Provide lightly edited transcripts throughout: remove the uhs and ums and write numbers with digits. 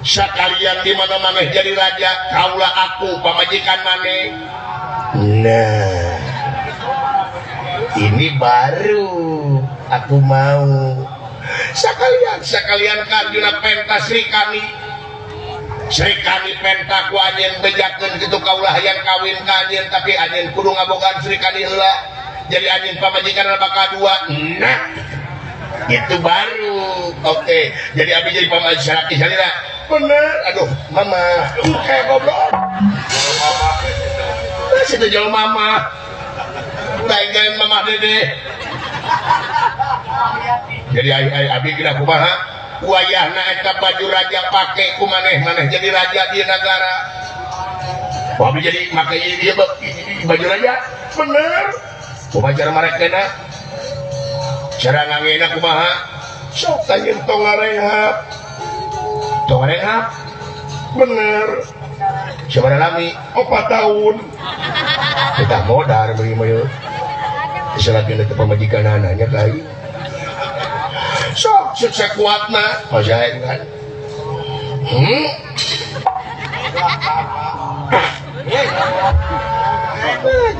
Sakalian di mana-mana jadi raja, kaulah aku pamajikan maneh. Nah, ini baru aku mau. Sakalian kanjuna penta Sri Kani penta ku anjeun bejakeun kitu kaulah hayang kawin ka anjeun, tapi anjeun kudu ngabogaan Sri Kani heula. Jadi anjeun pamajikan bakal dua. Nah, itu baru. Oke, jadi abi jadi pamajikan salira. Bener, aduh, mama, kayak goblok. Situ jauh mama, lain mama dede. Jadi abi kira kumaha, wayahna eta baju raja pake kumaneh jadi raja di negara. Abi jadi makai dia baju raja, bener. Kumaha cara marekena, cara ngangena kumaha, sok tanyeun tong ngarehap. Bener siapa lami 4 tahun kita modal beri mayu diselakin itu pemajikan anaknya kali sok sukses kuatna masahin kan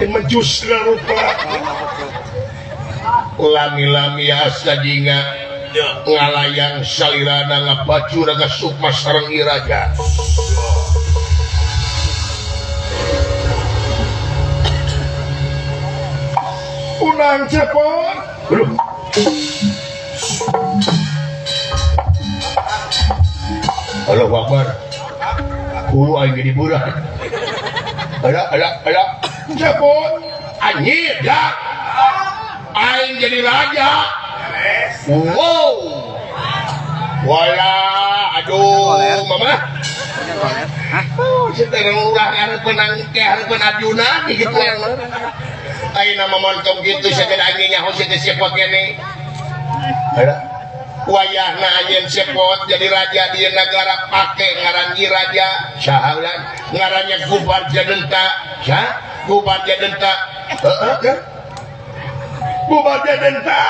menjus rupa lami-lami asa jinga ngalayang salirana ngapaju raga sukma sareng iraja. Unang cepot. Allahu Akbar. Kulo aing di burah. Ada cepot. Anjir dak. Aing jadi raja. Wow, wala, aduh, mama. Sekarang udah harus penadjuna gitu yang. Ayo nama montong gitu saja anjingnya harus disepot gini. Wayahna anjing sepot jadi raja di negara pakai ngarangi raja. Sahalan ngarannya Gubarja Denta, Gubarja Denta. Gubarja Denta.